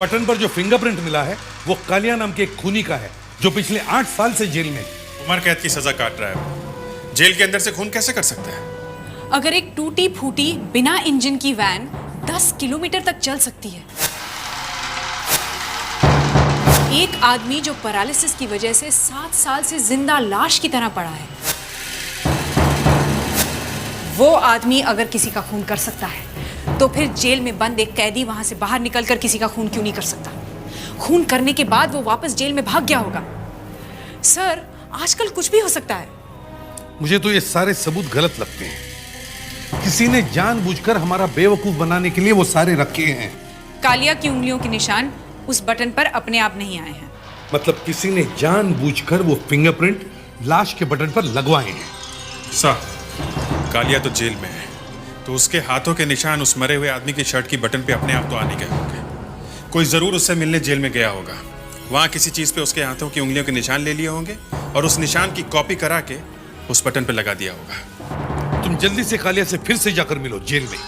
Button पर जो fingerprint मिला है वो कालिया नाम के एक खूनी का है जो पिछले 8 साल से जेल में है। उम्र कैद की सजा काट रहा है। जेल के अंदर से खून कैसे कर सकता है? अगर एक टूटी फूटी बिना इंजन की वैन 10 किलोमीटर तक चल सकती है, एक आदमी जो पैरालिसिस की वजह से 7 साल से जिंदा लाश की तरह पड़ा है, वो आदमी अगर किसी का खून कर सकता है तो फिर जेल में बंद एक कैदी वहां से बाहर निकलकर किसी का खून क्यों नहीं कर सकता? खून करने के बाद वो वापस जेल में भाग गया होगा। सर, आजकल कुछ भी हो सकता है। मुझे तो ये सारे सबूत गलत लगते हैं। किसी ने जानबूझकर हमारा बेवकूफ बनाने के लिए वो सारे रखे हैं। कालिया की उंगलियों के निशान उस बटन पर अपने आप नहीं आए हैं। मतलब किसी ने जानबूझकर वो फिंगरप्रिंट लाश के बटन पर लगवाए हैं। साहब, कालिया तो जेल में है, तो उसके हाथों के निशान उस मरे हुए आदमी की शर्ट की बटन पे अपने आप तो आने गए होंगे। कोई जरूर उससे मिलने जेल में गया होगा, वहां किसी चीज पे उसके हाथों की उंगलियों के निशान ले लिए होंगे और उस निशान की कॉपी करा के उस बटन पे लगा दिया होगा। तुम जल्दी से कालिया से फिर से जाकर मिलो जेल में।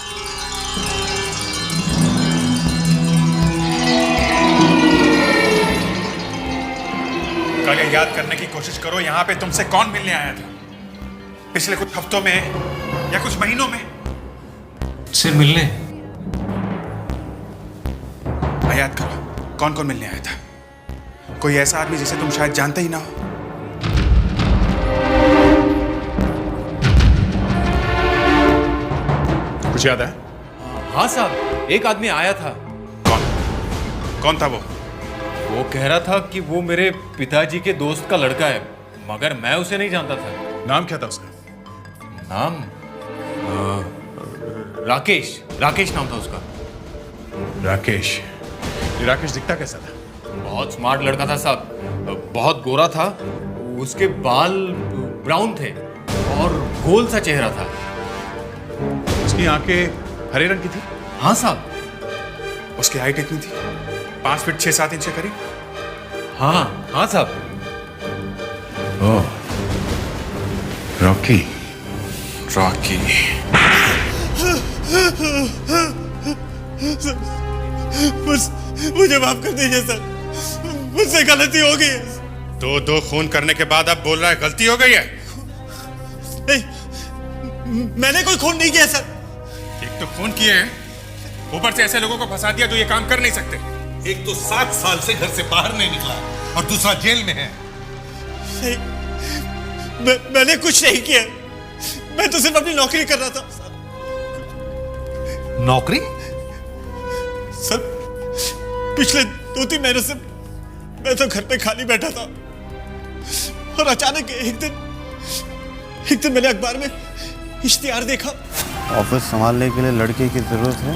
कालिया, याद करने की कोशिश करो, यहाँ पे तुमसे कौन मिलने आया था पिछले कुछ हफ्तों में या कुछ महीनों में? से मिलने? याद करो, कौन कौन मिलने आया था? कोई ऐसा आदमी जिसे तुम शायद जानते ही ना हो। कुछ याद है? हाँ साहब, एक आदमी आया था। कौन था वो? वो कह रहा था कि वो मेरे पिताजी के दोस्त का लड़का है, मगर मैं उसे नहीं जानता था। नाम क्या था उसका? नाम राकेश नाम था उसका। राकेश? ये राकेश दिखता कैसा था? बहुत स्मार्ट लड़का था साहब, बहुत गोरा था, उसके बाल ब्राउन थे और गोल सा चेहरा था। उसकी आंखें हरे रंग की थी? हाँ साहब। उसकी हाइट कितनी थी? 5 फीट 6-7 इंच के करीब? हाँ साहब। ओह, रॉकी। मुझे माफ कर दीजिए सर, मुझसे गलती हो गई है। दो खून करने के बाद अब बोल रहा है गलती हो गई है? नहीं, मैंने कोई खून नहीं किया सर। एक तो खून किए हैं, ऊपर से ऐसे लोगों को फंसा दिया तो ये काम कर नहीं सकते। एक तो 7 साल से घर से बाहर नहीं निकला और दूसरा जेल में है। नहीं, मैंने कुछ नहीं किया, मैं तो सिर्फ अपनी नौकरी कर रहा था। नौकरी? सर, पिछले 2-3 महीनों से मैं तो घर पे खाली बैठा था और अचानक एक दिन मैंने अखबार में इश्तिहार देखा। ऑफिस संभालने के लिए लड़के की ज़रूरत है।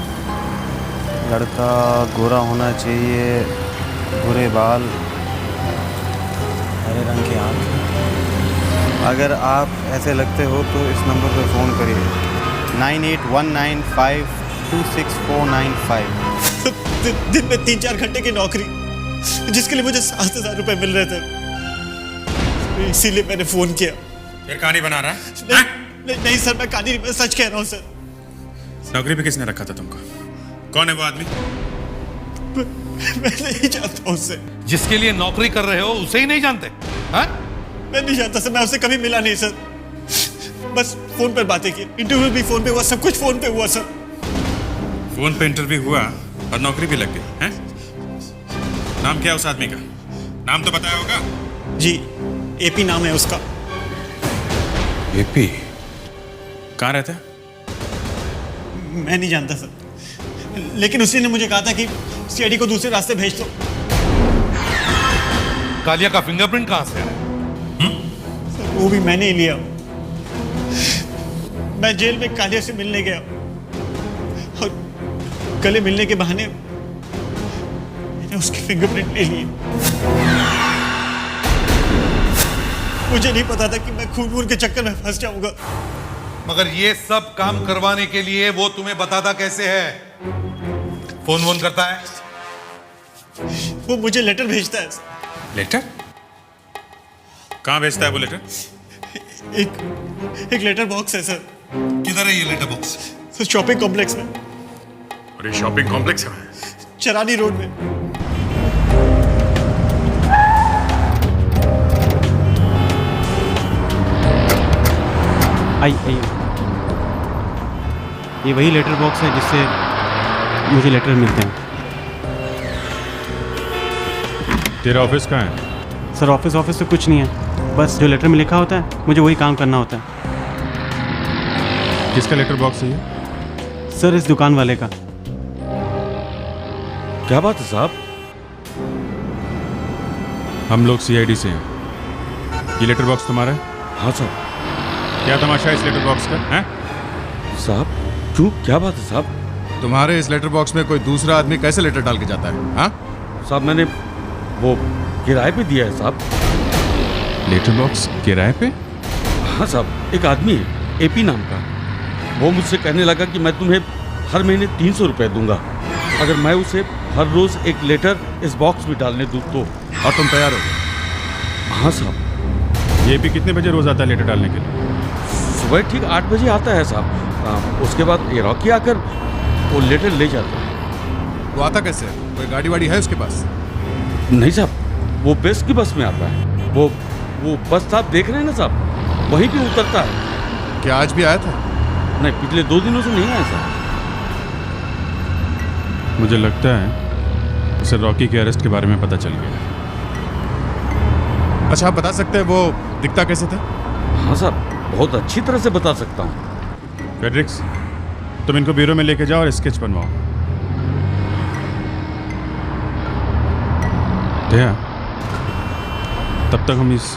लड़का गोरा होना चाहिए, भूरे बाल, हरे रंग की आँख। अगर आप ऐसे लगते हो तो इस नंबर पर फ़ोन करिए 9819526495। दिन में 3-4 घंटे की नौकरी, जिसके लिए मुझे 7,000 रुपए मिल रहे थे, इसीलिए मैंने फोन किया। फिर कहानी बना रहा है? नहीं सर, मैं कहानी नहीं, मैं सच कह रहा हूँ सर। नौकरी पे किसने रखा था तुमको? कौन है वो आदमी? मैं नहीं जानता उससे। जिसके लिए नौकरी कर रहे हो उसे ही नहीं जानते? हाँ? मैं नहीं जानता सर, मैं उससे कभी मिला नहीं सर, बस फोन पर बातें की। इंटरव्यू भी फोन पे हुआ, सब कुछ फोन पे हुआ सर। फोन पे इंटरव्यू हुआ और नौकरी भी लग गई हैं? नाम क्या है उस आदमी का? नाम तो बताया होगा। जी, एपी नाम है उसका। एपी? कहाँ रहता है? मैं नहीं जानता सर, लेकिन उसी ने मुझे कहा था कि सीआईडी को दूसरे रास्ते भेज दो। कालिया का फिंगरप्रिंट कहां से आया? वो भी मैंने ही लिया। मैं जेल में कालिया से मिलने गया और गले मिलने के बहाने मैंने उसके फिंगरप्रिंट ले लिए। मुझे नहीं पता था कि मैं खून के चक्कर में फंस जाऊंगा। मगर ये सब काम करवाने के लिए वो तुम्हें बताता कैसे है? फोन करता है? वो मुझे लेटर भेजता है। लेटर? कहाँ भेजता है वो लेटर? एक लेटर बॉक्स है सर। किधर है ये letter box? Sir, shopping complex में। और ये शॉपिंग कॉम्प्लेक्स है? चरानी रोड में। आइए। ये वही लेटर बॉक्स है जिससे मुझे लेटर मिलते हैं। तेरा ऑफिस कहाँ है? सर ऑफिस तो कुछ नहीं है, बस जो लेटर में लिखा होता है मुझे वही काम करना होता है। किसका लेटर बॉक्स है ये? सर इस दुकान वाले का। क्या बात है साहब? हम लोग सीआईडी से हैं। ये लेटर बॉक्स तुम्हारा है? हाँ साहब। क्या तमाशा है इस लेटर बॉक्स का है? साहब क्यों, क्या बात है साहब? तुम्हारे इस लेटर बॉक्स में कोई दूसरा आदमी कैसे लेटर डाल के जाता है? हाँ साहब मैंने वो किराए पे दिया है साहब। लेटर बॉक्स किराए पे? हाँ साहब, एक आदमी है एपी नाम का, वो मुझसे कहने लगा कि मैं तुम्हें हर महीने 300 रुपये दूंगा अगर मैं उसे हर रोज एक लेटर इस बॉक्स में डालने दूँ तो। और तुम तैयार हो गए? हाँ साहब। ये भी कितने बजे रोज आता है लेटर डालने के लिए? सुबह ठीक 8 बजे आता है साहब। उसके बाद ये रॉकी आकर वो लेटर ले जाता है। वो आता कैसे है? कोई गाड़ी वाड़ी है उसके पास? नहीं साहब, वो बेस्ट की बस में आता है। वो बस साहब देख रहे हैं ना साहब, वहीं पे उतरता है। क्या आज भी आया था? नहीं, पिछले 2 दिनों से नहीं आया साहब। मुझे लगता है उसे रॉकी के अरेस्ट के बारे में पता चल गया। अच्छा आप बता सकते हैं वो दिखता कैसे था? हाँ साहब, बहुत अच्छी तरह से बता सकता हूँ। फेड्रिक्स, तुम इनको ब्यूरो में लेके जाओ और स्केच बनवाओ। दया, तब तक हम इस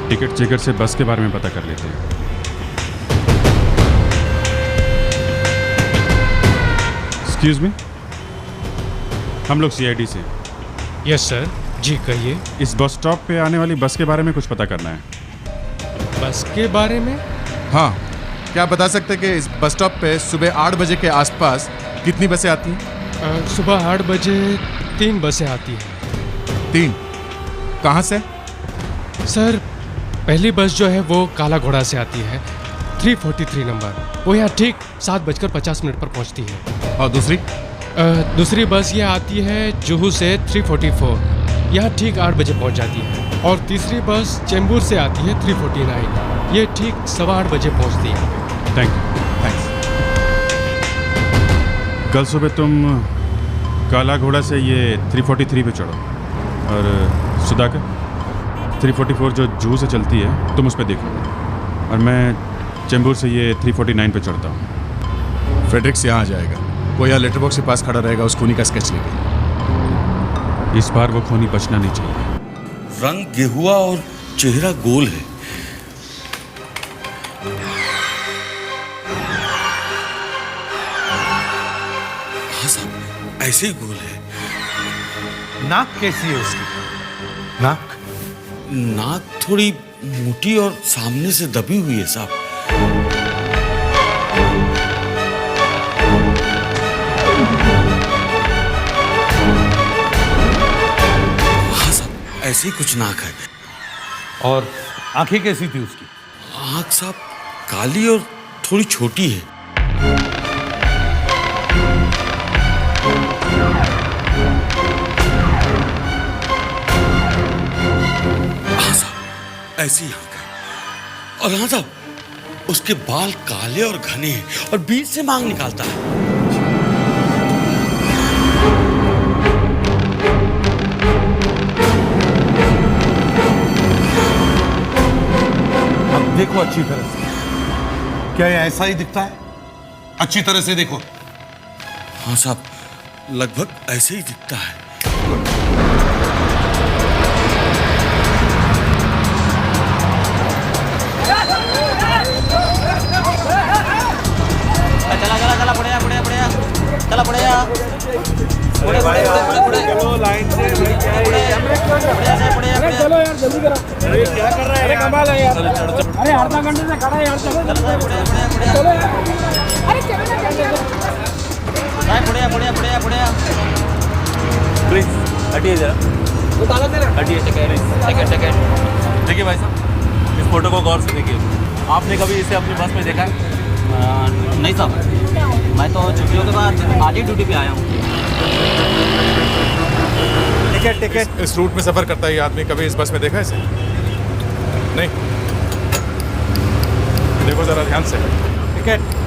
टिकट चेकर से बस के बारे में पता कर लेते हैं। एक्सक्यूज मी, हम लोग सीआईडी से। Yes sir. जी कहिए। इस बस स्टॉप पे आने वाली बस के बारे में कुछ पता करना है। बस के बारे में? हाँ, क्या आप बता सकते हैं कि इस बस स्टॉप पे सुबह 8 बजे के आसपास कितनी बसें आती हैं? सुबह 8 बजे 3 बसें आती हैं। 3? कहाँ से? सर पहली बस जो है वो काला घोड़ा से आती है, 343 नंबर। वो यहाँ ठीक 7:50 पर पहुँचती है। और दूसरी? दूसरी बस ये आती है जुहू से 344, यहाँ ठीक 8 बजे पहुँच जाती है। और तीसरी बस चेंबूर से आती है 349, ये ठीक 8:15 बजे पहुँचती है। Thank you. थैंक्स। कल सुबह तुम काला घोड़ा से ये 343 पे चढ़ो और सुधाकर 344 जो जूहू से चलती है तुम उस पर देखो, और मैं चेंबूर से ये 349 पे चढ़ता हूँ। फ्रेडरिक्स यहाँ आ जाएगा, वो यहाँ लेटर बॉक्स के पास खड़ा रहेगा उस खूनी का स्केच लेके। इस बार वो खूनी बचना नहीं चाहिए। रंग गेहुआ और चेहरा गोल है। हाँ साहब, ऐसे ही गोल है। नाक कैसी है उसकी? नाक नाक थोड़ी मोटी और सामने से दबी हुई है साहब। हाँ साहब, ऐसे ही कुछ नाक है। और आंखें कैसी थी उसकी? आँख साहब काली और थोड़ी छोटी है। हाँ साहब, ऐसी आँख है। और हाँ साहब, उसके बाल काले और घने हैं और बीच से मांग निकालता है। अब देखो अच्छी तरह से, क्या ये ऐसा ही दिखता है? अच्छी तरह से देखो। हाँ साहब, लगभग ऐसे ही दिखता है। चला चला चला बढ़िया बढ़िया बढ़िया चला बढ़िया बढ़िया बढ़िया चलो लाइन से बढ़िया से बढ़िया चलो यार जल्दी करो। अरे क्या कर रहा है? अरे कमाल है यार। अरे आधा घंटे से खड़ा है यार। चलो चलो चलो यार। अरे चलो ना बढ़िया बढ़िया बढ़िया बढ़िया प्लीज हटिए जरा। उतारो तेरा हटिए। सेकंड देखिए भाई साहब, इस फोटो को गौर से देखिए। आपने कभी इसे अपनी बस में देखा है? नहीं साहब, मैं तो छुट्टियों के बाद आज ही ड्यूटी पे आया हूँ। टिकट इस रूट में सफर करता है ये आदमी, कभी इस बस में देखा है इसे? नहीं। देखो जरा ध्यान से। टिकट